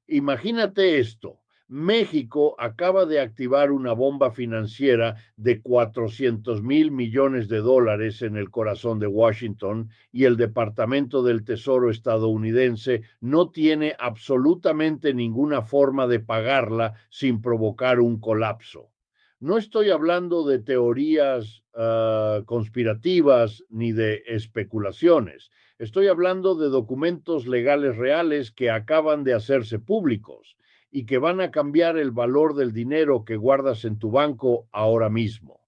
Imagínate esto. México acaba de activar una bomba financiera de 400.000 millones de dólares en el corazón de Washington y el Departamento del Tesoro estadounidense no tiene absolutamente ninguna forma de pagarla sin provocar un colapso. No estoy hablando de teorías conspirativas ni de especulaciones. Estoy hablando de documentos legales reales que acaban de hacerse públicos y que van a cambiar el valor del dinero que guardas en tu banco ahora mismo.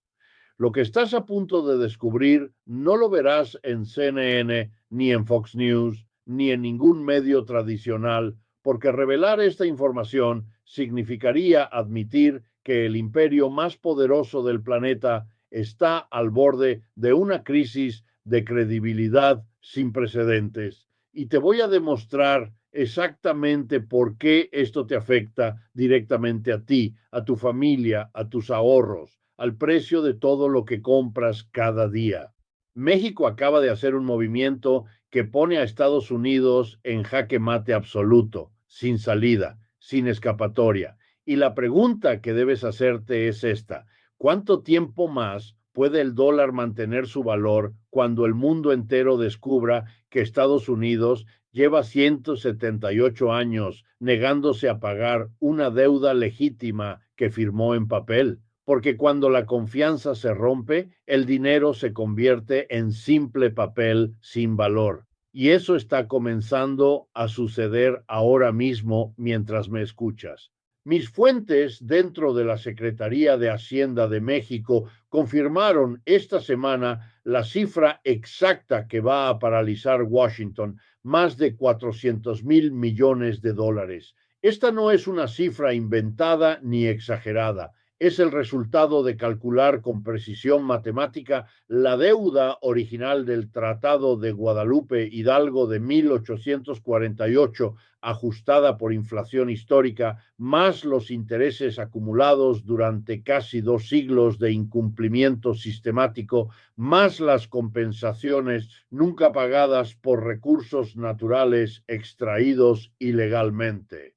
Lo que estás a punto de descubrir no lo verás en CNN, ni en Fox News, ni en ningún medio tradicional, porque revelar esta información significaría admitir que el imperio más poderoso del planeta está al borde de una crisis de credibilidad sin precedentes. Y te voy a demostrar exactamente por qué esto te afecta directamente a ti, a tu familia, a tus ahorros, al precio de todo lo que compras cada día. México acaba de hacer un movimiento que pone a Estados Unidos en jaque mate absoluto, sin salida, sin escapatoria. Y la pregunta que debes hacerte es esta: ¿cuánto tiempo más puede el dólar mantener su valor cuando el mundo entero descubra que Estados Unidos lleva 178 años negándose a pagar una deuda legítima que firmó en papel? Porque cuando la confianza se rompe, el dinero se convierte en simple papel sin valor. Y eso está comenzando a suceder ahora mismo mientras me escuchas. Mis fuentes dentro de la Secretaría de Hacienda de México confirmaron esta semana la cifra exacta que va a paralizar Washington: más de 400.000 millones de dólares. Esta no es una cifra inventada ni exagerada. Es el resultado de calcular con precisión matemática la deuda original del Tratado de Guadalupe Hidalgo de 1848, ajustada por inflación histórica, más los intereses acumulados durante casi 2 siglos de incumplimiento sistemático, más las compensaciones nunca pagadas por recursos naturales extraídos ilegalmente: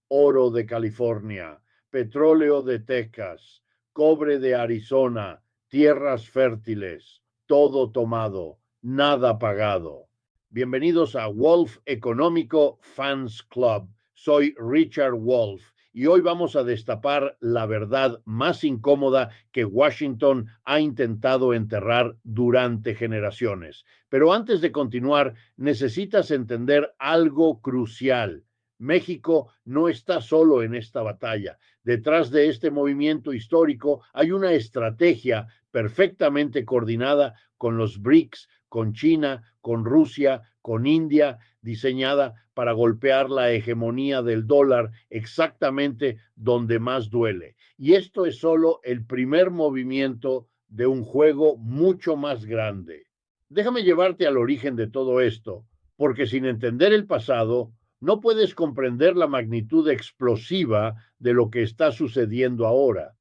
oro de California, petróleo de Texas, cobre de Arizona, tierras fértiles, todo tomado, nada pagado. Bienvenidos a Wolf Económico Fans Club. Soy Richard Wolf y hoy vamos a destapar la verdad más incómoda que Washington ha intentado enterrar durante generaciones. Pero antes de continuar, necesitas entender algo crucial. México no está solo en esta batalla. Detrás de este movimiento histórico hay una estrategia perfectamente coordinada con los BRICS, con China, con Rusia, con India, diseñada para golpear la hegemonía del dólar exactamente donde más duele. Y esto es solo el primer movimiento de un juego mucho más grande. Déjame llevarte al origen de todo esto, porque sin entender el pasado, no puedes comprender la magnitud explosiva de lo que está sucediendo ahora.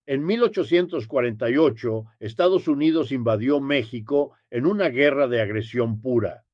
En 1848, Estados Unidos invadió México en una guerra de agresión pura.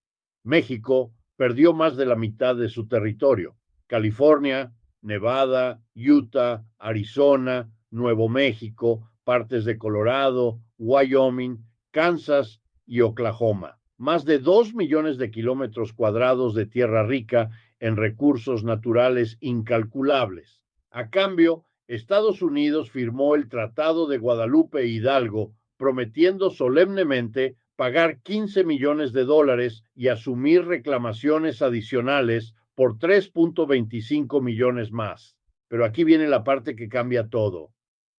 México perdió más de la mitad de su territorio: California, Nevada, Utah, Arizona, Nuevo México, partes de Colorado, Wyoming, Kansas y Oklahoma. Más de 2 millones de kilómetros cuadrados de tierra rica en recursos naturales incalculables. A cambio, Estados Unidos firmó el Tratado de Guadalupe Hidalgo, prometiendo solemnemente pagar 15 millones de dólares y asumir reclamaciones adicionales por 3.25 millones más. Pero aquí viene la parte que cambia todo.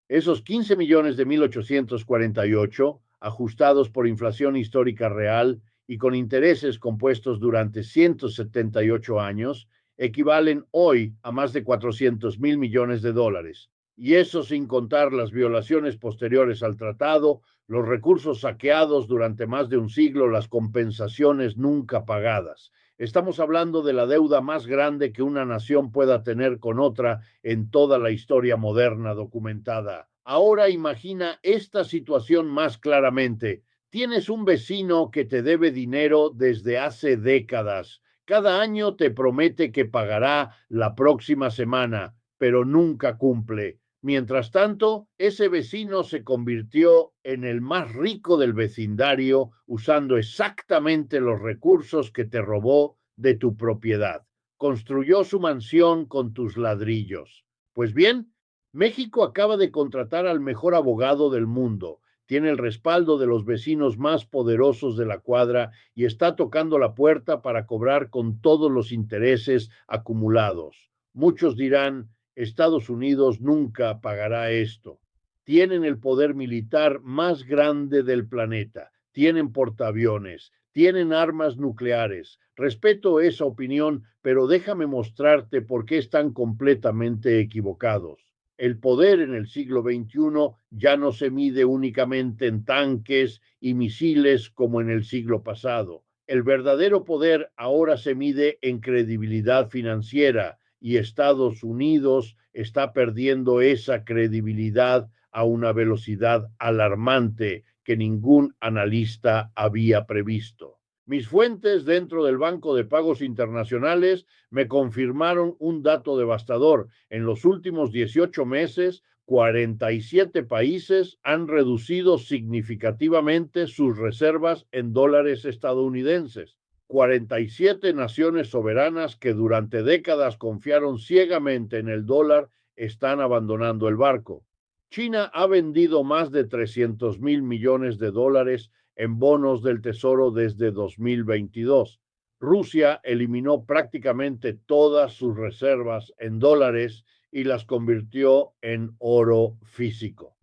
Esos 15 millones de 1848, ajustados por inflación histórica real y con intereses compuestos durante 178 años, equivalen hoy a más de 400.000 millones de dólares. Y eso sin contar las violaciones posteriores al tratado, los recursos saqueados durante más de un siglo, las compensaciones nunca pagadas. Estamos hablando de la deuda más grande que una nación pueda tener con otra en toda la historia moderna documentada. Ahora imagina esta situación más claramente. Tienes un vecino que te debe dinero desde hace décadas, Cada año te promete que pagará la próxima semana, pero nunca cumple. Mientras tanto, ese vecino se convirtió en el más rico del vecindario usando exactamente los recursos que te robó de tu propiedad. Construyó su mansión con tus ladrillos. Pues bien, México acaba de contratar al mejor abogado del mundo. Tiene el respaldo de los vecinos más poderosos de la cuadra y está tocando la puerta para cobrar con todos los intereses acumulados. Muchos dirán, Estados Unidos nunca pagará esto. Tienen el poder militar más grande del planeta, tienen portaaviones, tienen armas nucleares. Respeto esa opinión, pero déjame mostrarte por qué están completamente equivocados. El poder en el siglo XXI ya no se mide únicamente en tanques y misiles como en el siglo pasado. El verdadero poder ahora se mide en credibilidad financiera y Estados Unidos está perdiendo esa credibilidad a una velocidad alarmante que ningún analista había previsto. Mis fuentes dentro del Banco de Pagos Internacionales me confirmaron un dato devastador. En los últimos 18 meses, 47 países han reducido significativamente sus reservas en dólares estadounidenses. 47 naciones soberanas que durante décadas confiaron ciegamente en el dólar están abandonando el barco. China ha vendido más de 300,000 millones de dólares en bonos del Tesoro desde 2022. Rusia eliminó prácticamente todas sus reservas en dólares y las convirtió en oro físico.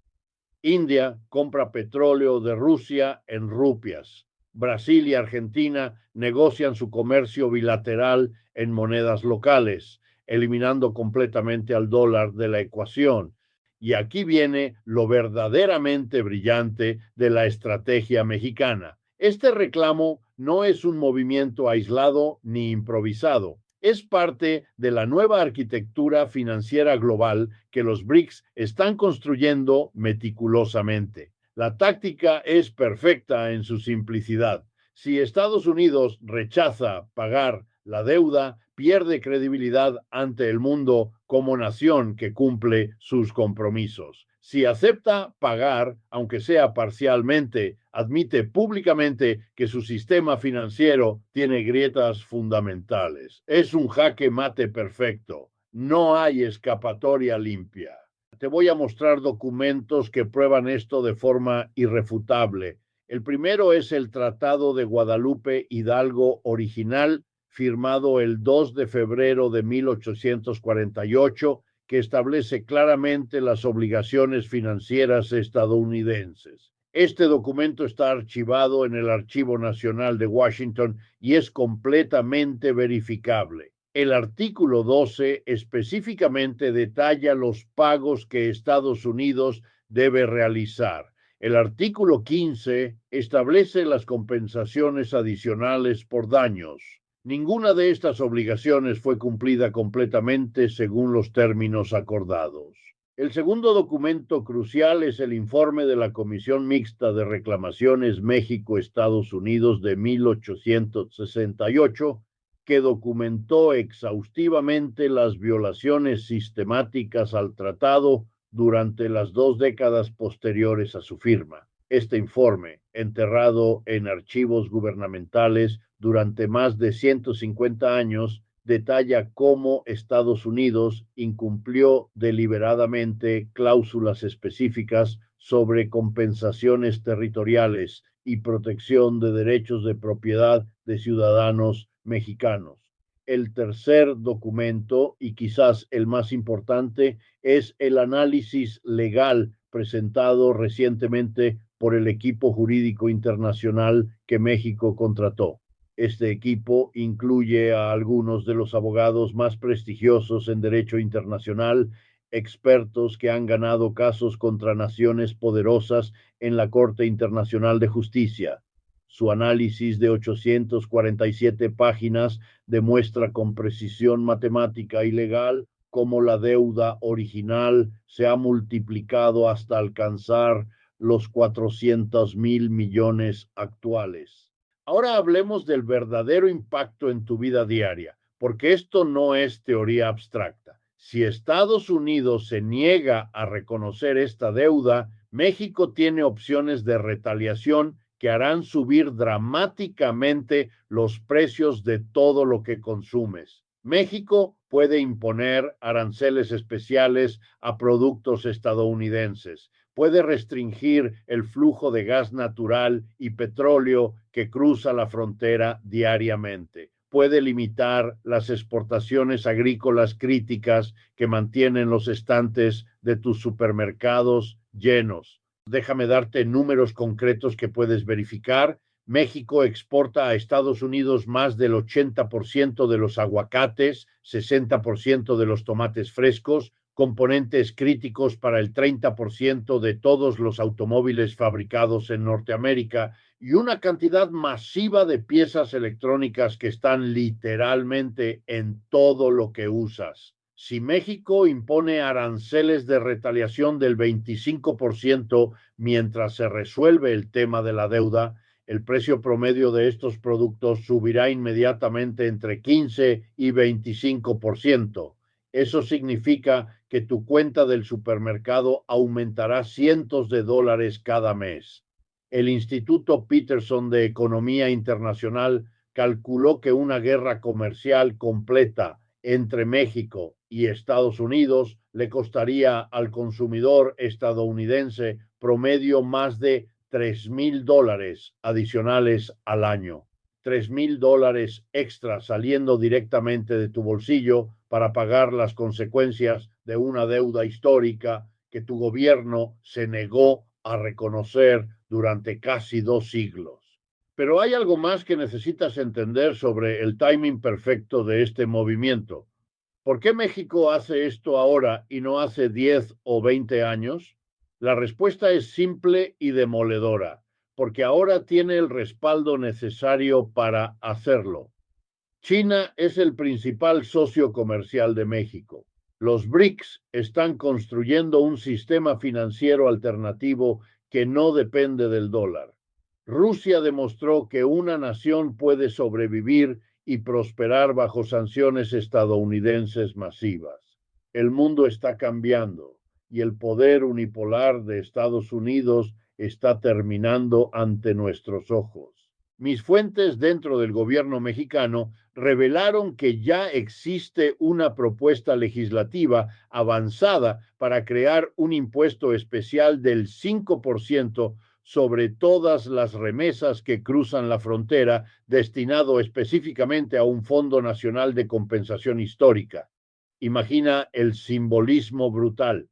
India compra petróleo de Rusia en rupias. Brasil y Argentina negocian su comercio bilateral en monedas locales, eliminando completamente al dólar de la ecuación. Y aquí viene lo verdaderamente brillante de la estrategia mexicana. Este reclamo no es un movimiento aislado ni improvisado. Es parte de la nueva arquitectura financiera global que los BRICS están construyendo meticulosamente. La táctica es perfecta en su simplicidad. Si Estados Unidos rechaza pagar la deuda, pierde credibilidad ante el mundo como nación que cumple sus compromisos. Si acepta pagar, aunque sea parcialmente, admite públicamente que su sistema financiero tiene grietas fundamentales. Es un jaque mate perfecto. No hay escapatoria limpia. Te voy a mostrar documentos que prueban esto de forma irrefutable. El primero es el Tratado de Guadalupe Hidalgo original, firmado el 2 de febrero de 1848, que establece claramente las obligaciones financieras estadounidenses. Este documento está archivado en el Archivo Nacional de Washington y es completamente verificable. El artículo 12 específicamente detalla los pagos que Estados Unidos debe realizar. El artículo 15 establece las compensaciones adicionales por daños. Ninguna de estas obligaciones fue cumplida completamente según los términos acordados. El segundo documento crucial es el informe de la Comisión Mixta de Reclamaciones México-Estados Unidos de 1868, que documentó exhaustivamente las violaciones sistemáticas al tratado durante las 2 décadas posteriores a su firma. Este informe, enterrado en archivos gubernamentales durante más de 150 años, detalla cómo Estados Unidos incumplió deliberadamente cláusulas específicas sobre compensaciones territoriales y protección de derechos de propiedad de ciudadanos mexicanos. El tercer documento, y quizás el más importante, es el análisis legal presentado recientemente por el equipo jurídico internacional que México contrató. Este equipo incluye a algunos de los abogados más prestigiosos en derecho internacional, expertos que han ganado casos contra naciones poderosas en la Corte Internacional de Justicia. Su análisis de 847 páginas demuestra con precisión matemática y legal cómo la deuda original se ha multiplicado hasta alcanzar los 400,000 millones actuales. Ahora hablemos del verdadero impacto en tu vida diaria, porque esto no es teoría abstracta. Si Estados Unidos se niega a reconocer esta deuda, México tiene opciones de retaliación que harán subir dramáticamente los precios de todo lo que consumes. México puede imponer aranceles especiales a productos estadounidenses, puede restringir el flujo de gas natural y petróleo que cruza la frontera diariamente, puede limitar las exportaciones agrícolas críticas que mantienen los estantes de tus supermercados llenos. Déjame darte números concretos que puedes verificar. México exporta a Estados Unidos más del 80% de los aguacates, 60% de los tomates frescos, componentes críticos para el 30% de todos los automóviles fabricados en Norteamérica y una cantidad masiva de piezas electrónicas que están literalmente en todo lo que usas. Si México impone aranceles de retaliación del 25% mientras se resuelve el tema de la deuda, el precio promedio de estos productos subirá inmediatamente entre 15 y 25%. Eso significa que tu cuenta del supermercado aumentará cientos de dólares cada mes. El Instituto Peterson de Economía Internacional calculó que una guerra comercial completa entre México y Estados Unidos le costaría al consumidor estadounidense promedio más de $3,000 adicionales al año. $3,000 extra saliendo directamente de tu bolsillo para pagar las consecuencias de una deuda histórica que tu gobierno se negó a reconocer durante casi 2 siglos. Pero hay algo más que necesitas entender sobre el timing perfecto de este movimiento. ¿Por qué México hace esto ahora y no hace 10 o 20 años? La respuesta es simple y demoledora, porque ahora tiene el respaldo necesario para hacerlo. China es el principal socio comercial de México. Los BRICS están construyendo un sistema financiero alternativo que no depende del dólar. Rusia demostró que una nación puede sobrevivir y prosperar bajo sanciones estadounidenses masivas. El mundo está cambiando y el poder unipolar de Estados Unidos está terminando ante nuestros ojos. Mis fuentes dentro del gobierno mexicano revelaron que ya existe una propuesta legislativa avanzada para crear un impuesto especial del 5% sobre todas las remesas que cruzan la frontera, destinado específicamente a un Fondo Nacional de Compensación Histórica. Imagina el simbolismo brutal.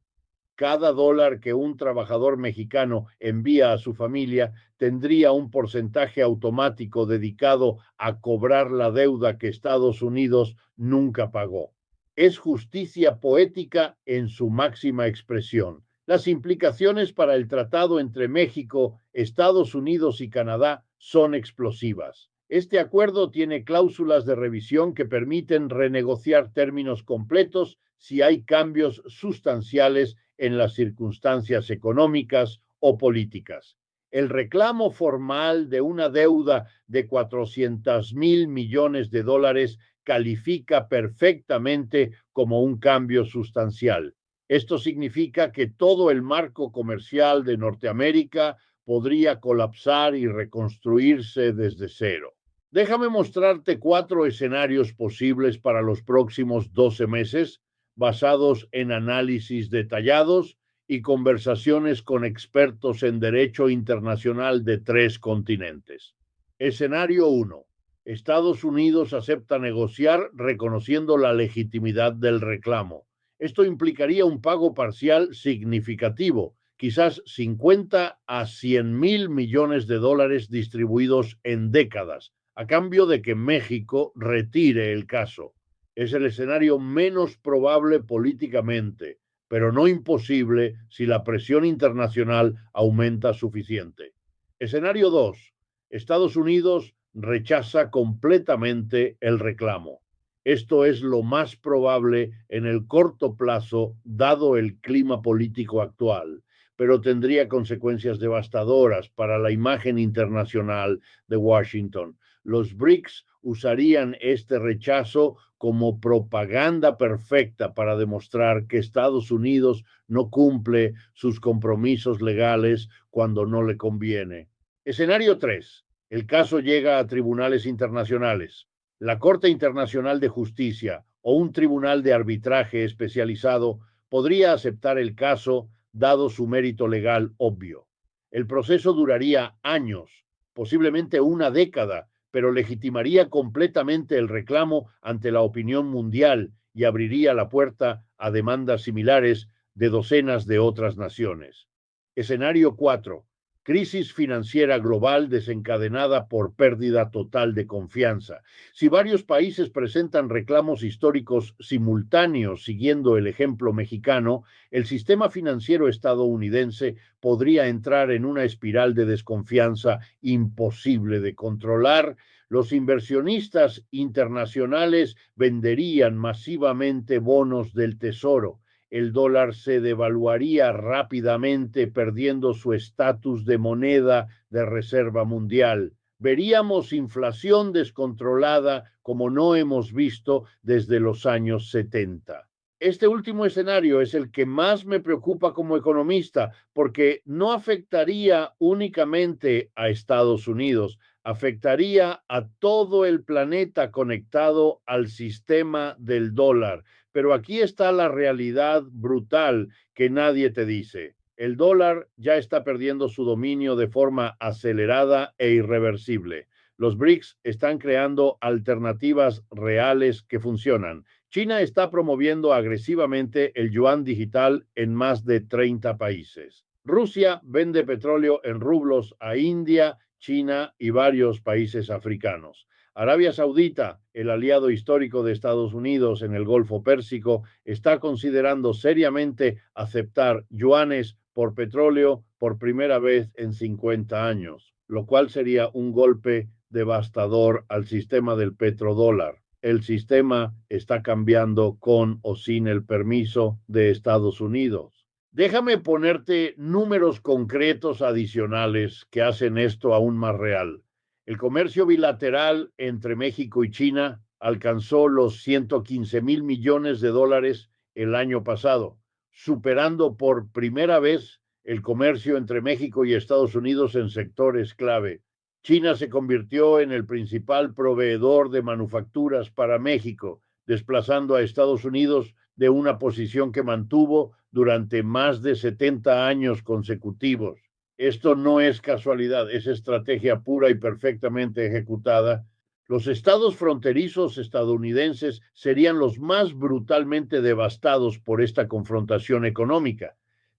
Cada dólar que un trabajador mexicano envía a su familia tendría un porcentaje automático dedicado a cobrar la deuda que Estados Unidos nunca pagó. Es justicia poética en su máxima expresión. Las implicaciones para el tratado entre México, Estados Unidos y Canadá son explosivas. Este acuerdo tiene cláusulas de revisión que permiten renegociar términos completos si hay cambios sustanciales en las circunstancias económicas o políticas. El reclamo formal de una deuda de 400,000 millones de dólares califica perfectamente como un cambio sustancial. Esto significa que todo el marco comercial de Norteamérica podría colapsar y reconstruirse desde cero. Déjame mostrarte 4 escenarios posibles para los próximos 12 meses, basados en análisis detallados y conversaciones con expertos en derecho internacional de 3 continentes. Escenario 1. Estados Unidos acepta negociar reconociendo la legitimidad del reclamo. Esto implicaría un pago parcial significativo, quizás 50 a 100,000 millones de dólares distribuidos en décadas, a cambio de que México retire el caso. Es el escenario menos probable políticamente, pero no imposible si la presión internacional aumenta suficiente. Escenario 2. Estados Unidos rechaza completamente el reclamo. Esto es lo más probable en el corto plazo, dado el clima político actual, pero tendría consecuencias devastadoras para la imagen internacional de Washington. Los BRICS usarían este rechazo como propaganda perfecta para demostrar que Estados Unidos no cumple sus compromisos legales cuando no le conviene. Escenario 3. El caso llega a tribunales internacionales. La Corte Internacional de Justicia o un tribunal de arbitraje especializado podría aceptar el caso dado su mérito legal obvio. El proceso duraría años, posiblemente una década, pero legitimaría completamente el reclamo ante la opinión mundial y abriría la puerta a demandas similares de docenas de otras naciones. Escenario 4. Crisis financiera global desencadenada por pérdida total de confianza. Si varios países presentan reclamos históricos simultáneos siguiendo el ejemplo mexicano, el sistema financiero estadounidense podría entrar en una espiral de desconfianza imposible de controlar. Los inversionistas internacionales venderían masivamente bonos del Tesoro. El dólar se devaluaría rápidamente, perdiendo su estatus de moneda de reserva mundial. Veríamos inflación descontrolada como no hemos visto desde los años 70. Este último escenario es el que más me preocupa como economista, porque no afectaría únicamente a Estados Unidos, afectaría a todo el planeta conectado al sistema del dólar. Pero aquí está la realidad brutal que nadie te dice. El dólar ya está perdiendo su dominio de forma acelerada e irreversible. Los BRICS están creando alternativas reales que funcionan. China está promoviendo agresivamente el yuan digital en más de 30 países. Rusia vende petróleo en rublos a India, China y varios países africanos. Arabia Saudita, el aliado histórico de Estados Unidos en el Golfo Pérsico, está considerando seriamente aceptar yuanes por petróleo por primera vez en 50 años, lo cual sería un golpe devastador al sistema del petrodólar. El sistema está cambiando con o sin el permiso de Estados Unidos. Déjame ponerte números concretos adicionales que hacen esto aún más real. El comercio bilateral entre México y China alcanzó los 115,000 millones de dólares el año pasado, superando por primera vez el comercio entre México y Estados Unidos en sectores clave. China se convirtió en el principal proveedor de manufacturas para México, desplazando a Estados Unidos de una posición que mantuvo durante más de 70 años consecutivos. Esto no es casualidad, es estrategia pura y perfectamente ejecutada. Los estados fronterizos estadounidenses serían los más brutalmente devastados por esta confrontación económica.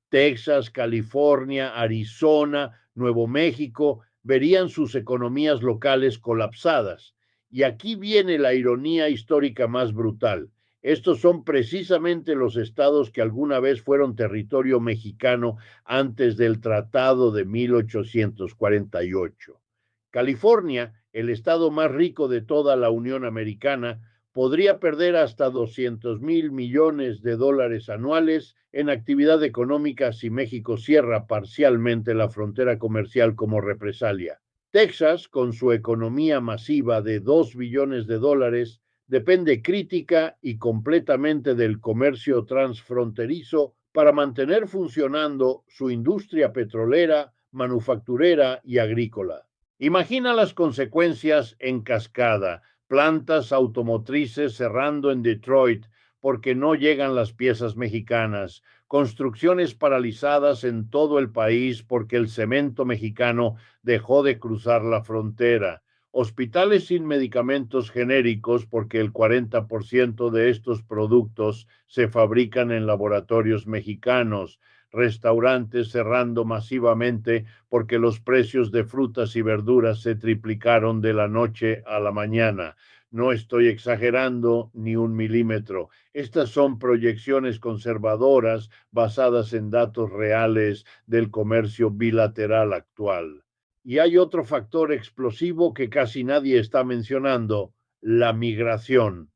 Texas, California, Arizona, Nuevo México verían sus economías locales colapsadas. Y aquí viene la ironía histórica más brutal. Estos son precisamente los estados que alguna vez fueron territorio mexicano antes del Tratado de 1848. California, el estado más rico de toda la Unión Americana, podría perder hasta 200,000 millones de dólares anuales en actividad económica si México cierra parcialmente la frontera comercial como represalia. Texas, con su economía masiva de 2 billones de dólares, depende crítica y completamente del comercio transfronterizo para mantener funcionando su industria petrolera, manufacturera y agrícola. Imagina las consecuencias en cascada: plantas automotrices cerrando en Detroit porque no llegan las piezas mexicanas, construcciones paralizadas en todo el país porque el cemento mexicano dejó de cruzar la frontera, hospitales sin medicamentos genéricos porque el 40% de estos productos se fabrican en laboratorios mexicanos, restaurantes cerrando masivamente porque los precios de frutas y verduras se triplicaron de la noche a la mañana. No estoy exagerando ni un milímetro. Estas son proyecciones conservadoras basadas en datos reales del comercio bilateral actual. Y hay otro factor explosivo que casi nadie está mencionando: la migración.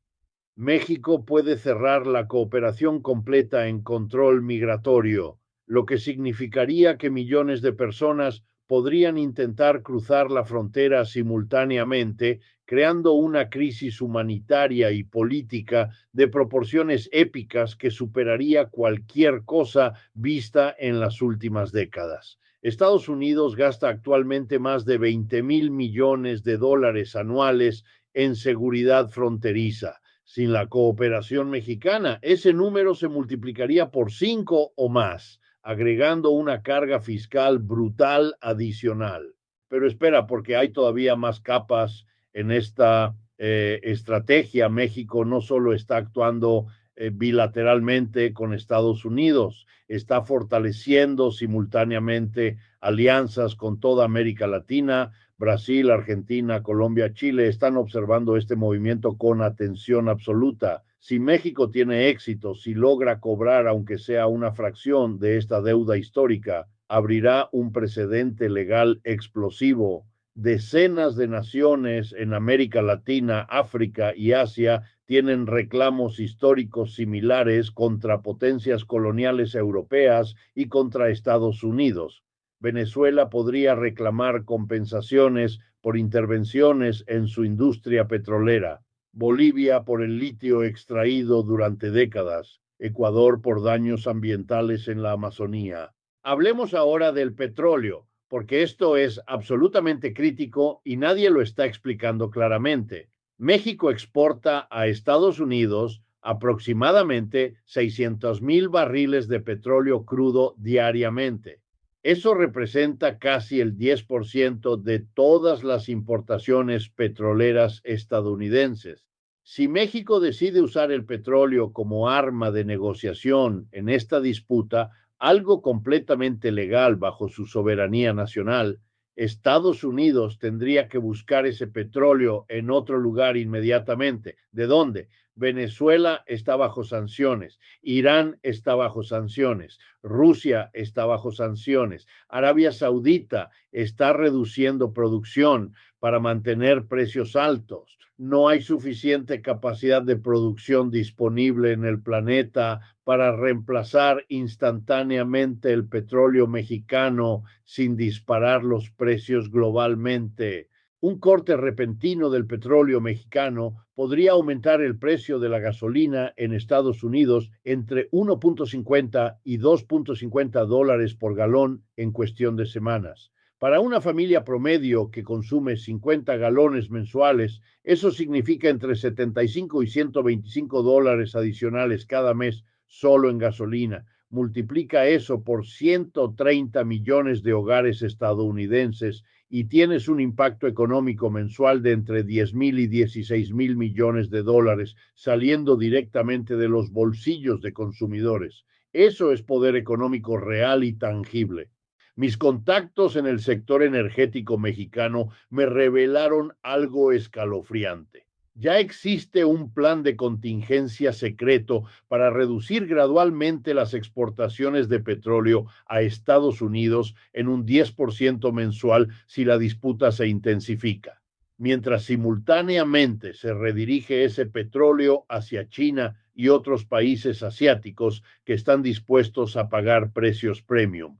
México puede cerrar la cooperación completa en control migratorio. lo que significaría que millones de personas podrían intentar cruzar la frontera simultáneamente, creando una crisis humanitaria y política de proporciones épicas que superaría cualquier cosa vista en las últimas décadas. Estados Unidos gasta actualmente más de 20.000 millones de dólares anuales en seguridad fronteriza. Sin la cooperación mexicana, ese número se multiplicaría por 5 o más, agregando una carga fiscal brutal adicional. Pero espera, porque hay todavía más capas en esta estrategia. México no solo está actuando bilateralmente con Estados Unidos, está fortaleciendo simultáneamente alianzas con toda América Latina. Brasil, Argentina, Colombia, Chile están observando este movimiento con atención absoluta. Si México tiene éxito, si logra cobrar aunque sea una fracción de esta deuda histórica, abrirá un precedente legal explosivo. Decenas de naciones en América Latina, África y Asia tienen reclamos históricos similares contra potencias coloniales europeas y contra Estados Unidos. Venezuela podría reclamar compensaciones por intervenciones en su industria petrolera, Bolivia por el litio extraído durante décadas, Ecuador por daños ambientales en la Amazonía. Hablemos ahora del petróleo, porque esto es absolutamente crítico y nadie lo está explicando claramente. México exporta a Estados Unidos aproximadamente 600,000 barriles de petróleo crudo diariamente. Eso representa casi el 10% de todas las importaciones petroleras estadounidenses. Si México decide usar el petróleo como arma de negociación en esta disputa, algo completamente legal bajo su soberanía nacional, Estados Unidos tendría que buscar ese petróleo en otro lugar inmediatamente. ¿De dónde? Venezuela está bajo sanciones, Irán está bajo sanciones, Rusia está bajo sanciones, Arabia Saudita está reduciendo producción para mantener precios altos. No hay suficiente capacidad de producción disponible en el planeta para reemplazar instantáneamente el petróleo mexicano sin disparar los precios globalmente. Un corte repentino del petróleo mexicano podría aumentar el precio de la gasolina en Estados Unidos entre 1.50 y 2.50 dólares por galón en cuestión de semanas. Para una familia promedio que consume 50 galones mensuales, eso significa entre 75 y 125 dólares adicionales cada mes solo en gasolina. Multiplica eso por 130 millones de hogares estadounidenses y tienes un impacto económico mensual de entre 10,000 y 16,000 millones de dólares saliendo directamente de los bolsillos de consumidores. Eso es poder económico real y tangible. Mis contactos en el sector energético mexicano me revelaron algo escalofriante. Ya existe un plan de contingencia secreto para reducir gradualmente las exportaciones de petróleo a Estados Unidos en un 10% mensual si la disputa se intensifica, mientras simultáneamente se redirige ese petróleo hacia China y otros países asiáticos que están dispuestos a pagar precios premium.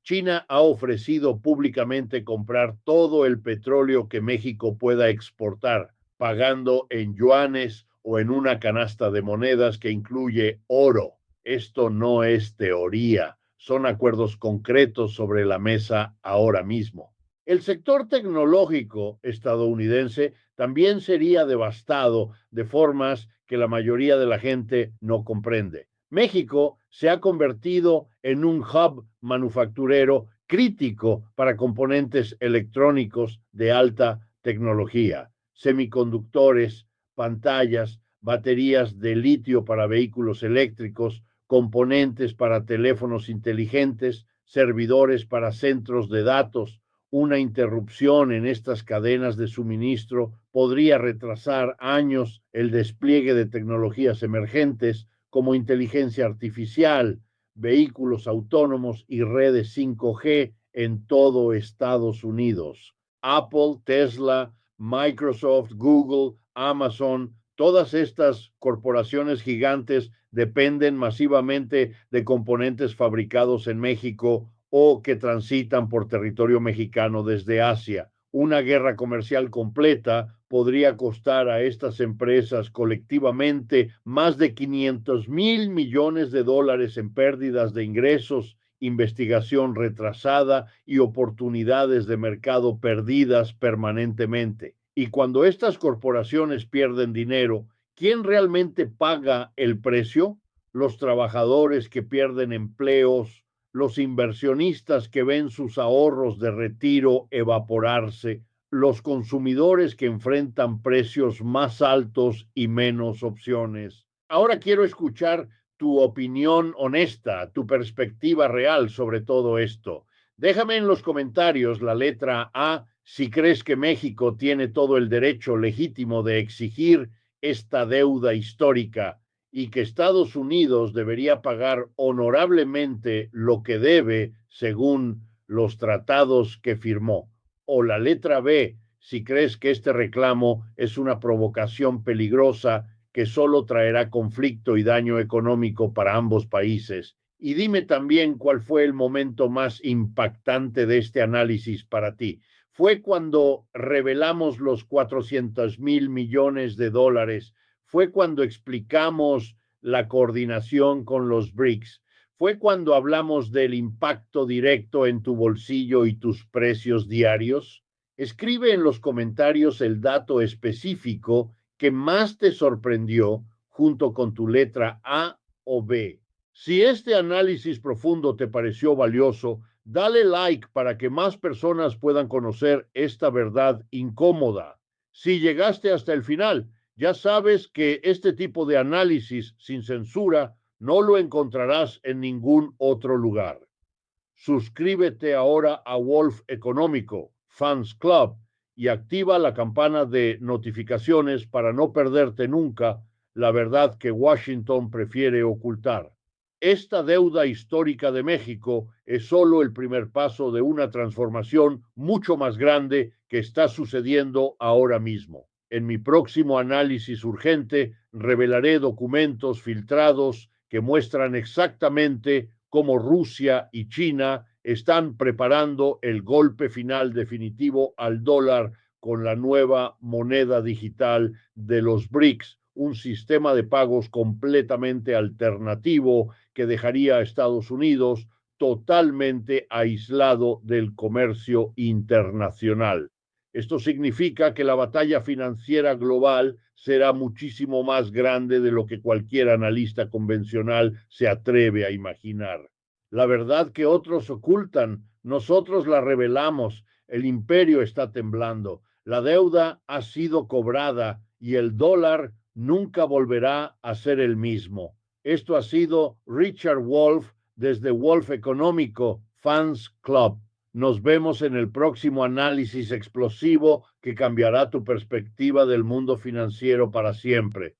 China ha ofrecido públicamente comprar todo el petróleo que México pueda exportar, pagando en yuanes o en una canasta de monedas que incluye oro. Esto no es teoría, son acuerdos concretos sobre la mesa ahora mismo. El sector tecnológico estadounidense también sería devastado de formas que la mayoría de la gente no comprende. México se ha convertido en un hub manufacturero crítico para componentes electrónicos de alta tecnología, semiconductores, pantallas, baterías de litio para vehículos eléctricos, componentes para teléfonos inteligentes, servidores para centros de datos. Una interrupción en estas cadenas de suministro podría retrasar años el despliegue de tecnologías emergentes como inteligencia artificial, vehículos autónomos y redes 5G en todo Estados Unidos. Apple, Tesla, Microsoft, Google, Amazon, Todas estas corporaciones gigantes dependen masivamente de componentes fabricados en México o que transitan por territorio mexicano desde Asia. Una guerra comercial completa podría costar a estas empresas colectivamente más de 500,000 millones de dólares en pérdidas de ingresos, investigación retrasada y oportunidades de mercado perdidas permanentemente. Y cuando estas corporaciones pierden dinero, ¿quién realmente paga el precio? Los trabajadores que pierden empleos, los inversionistas que ven sus ahorros de retiro evaporarse, los consumidores que enfrentan precios más altos y menos opciones. Ahora quiero escuchar tu opinión honesta, tu perspectiva real sobre todo esto. Déjame en los comentarios la letra A si crees que México tiene todo el derecho legítimo de exigir esta deuda histórica y que Estados Unidos debería pagar honorablemente lo que debe según los tratados que firmó. O la letra B, si crees que este reclamo es una provocación peligrosa que solo traerá conflicto y daño económico para ambos países. Y dime también cuál fue el momento más impactante de este análisis para ti. ¿Fue cuando revelamos los 400,000 millones de dólares? ¿Fue cuando explicamos la coordinación con los BRICS? ¿Fue cuando hablamos del impacto directo en tu bolsillo y tus precios diarios? Escribe en los comentarios el dato específico que más te sorprendió junto con tu letra A o B. Si este análisis profundo te pareció valioso, dale like para que más personas puedan conocer esta verdad incómoda. Si llegaste hasta el final, ya sabes que este tipo de análisis sin censura no lo encontrarás en ningún otro lugar. Suscríbete ahora a Wolf Económico Fans Club y activa la campana de notificaciones para no perderte nunca la verdad que Washington prefiere ocultar. Esta deuda histórica de México es solo el primer paso de una transformación mucho más grande que está sucediendo ahora mismo. En mi próximo análisis urgente revelaré documentos filtrados que muestran exactamente cómo Rusia y China están preparando el golpe final definitivo al dólar con la nueva moneda digital de los BRICS, un sistema de pagos completamente alternativo que dejaría a Estados Unidos totalmente aislado del comercio internacional. Esto significa que la batalla financiera global será muchísimo más grande de lo que cualquier analista convencional se atreve a imaginar. La verdad que otros ocultan, nosotros la revelamos. El imperio está temblando, la deuda ha sido cobrada y el dólar nunca volverá a ser el mismo. Esto ha sido Richard Wolf desde Wolf Económico Fans Club. Nos vemos en el próximo análisis explosivo que cambiará tu perspectiva del mundo financiero para siempre.